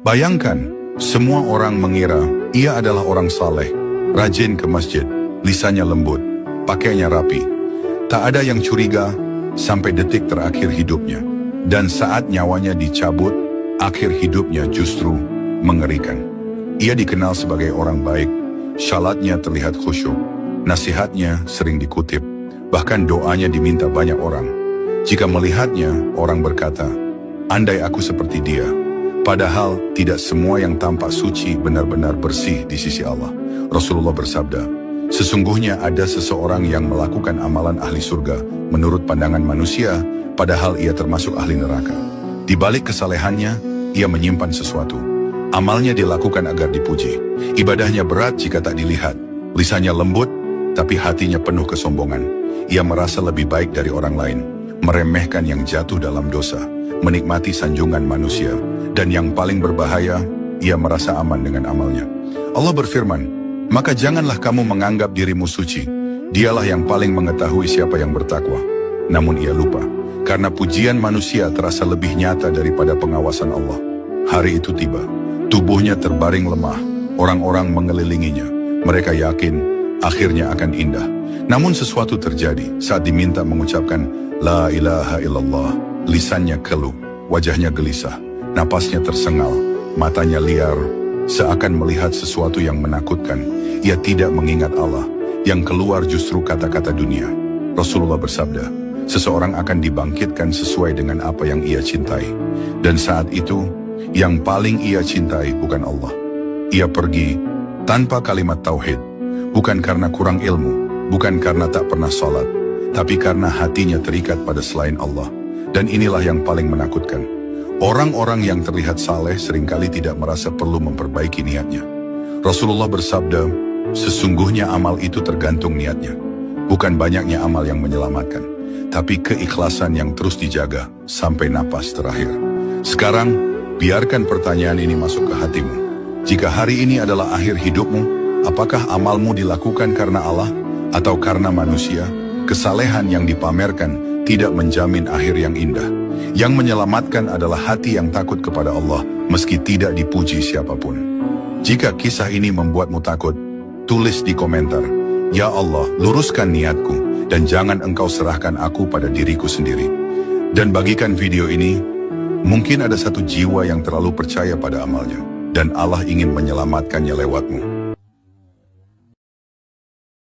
Bayangkan, semua orang mengira ia adalah orang saleh, rajin ke masjid, lisannya lembut, pakaiannya rapi. Tak ada yang curiga sampai detik terakhir hidupnya. Dan saat nyawanya dicabut, akhir hidupnya justru mengerikan. Ia dikenal sebagai orang baik, syalatnya terlihat khusyuk, nasihatnya sering dikutip, bahkan doanya diminta banyak orang. Jika melihatnya, orang berkata, andai aku seperti dia. Padahal tidak semua yang tampak suci benar-benar bersih di sisi Allah. Rasulullah bersabda, sesungguhnya ada seseorang yang melakukan amalan ahli surga menurut pandangan manusia, padahal ia termasuk ahli neraka. Di balik kesalehannya, ia menyimpan sesuatu. Amalnya dilakukan agar dipuji. Ibadahnya berat jika tak dilihat. Lisannya lembut, tapi hatinya penuh kesombongan. Ia merasa lebih baik dari orang lain, meremehkan yang jatuh dalam dosa, menikmati sanjungan manusia, dan yang paling berbahaya, ia merasa aman dengan amalnya. Allah berfirman, maka janganlah kamu menganggap dirimu suci. Dialah yang paling mengetahui siapa yang bertakwa. Namun ia lupa, karena pujian manusia terasa lebih nyata daripada pengawasan Allah. Hari itu tiba, tubuhnya terbaring lemah, orang-orang mengelilinginya. Mereka yakin akhirnya akan indah. Namun sesuatu terjadi saat diminta mengucapkan La ilaha illallah. Lisannya keluh, wajahnya gelisah, napasnya tersengal, matanya liar, seakan melihat sesuatu yang menakutkan. Ia tidak mengingat Allah, yang keluar justru kata-kata dunia. Rasulullah bersabda, seseorang akan dibangkitkan sesuai dengan apa yang ia cintai. Dan saat itu, yang paling ia cintai bukan Allah. Ia pergi tanpa kalimat tauhid, bukan karena kurang ilmu, bukan karena tak pernah sholat, tapi karena hatinya terikat pada selain Allah. Dan inilah yang paling menakutkan. Orang-orang yang terlihat saleh seringkali tidak merasa perlu memperbaiki niatnya. Rasulullah bersabda, sesungguhnya amal itu tergantung niatnya. Bukan banyaknya amal yang menyelamatkan, tapi keikhlasan yang terus dijaga sampai napas terakhir. Sekarang, biarkan pertanyaan ini masuk ke hatimu. Jika hari ini adalah akhir hidupmu, apakah amalmu dilakukan karena Allah atau karena manusia? Kesalehan yang dipamerkan tidak menjamin akhir yang indah. Yang menyelamatkan adalah hati yang takut kepada Allah meski tidak dipuji siapapun. Jika kisah ini membuatmu takut, tulis di komentar, ya Allah, luruskan niatku dan jangan engkau serahkan aku pada diriku sendiri. Dan bagikan video ini, mungkin ada satu jiwa yang terlalu percaya pada amalnya dan Allah ingin menyelamatkannya lewatmu.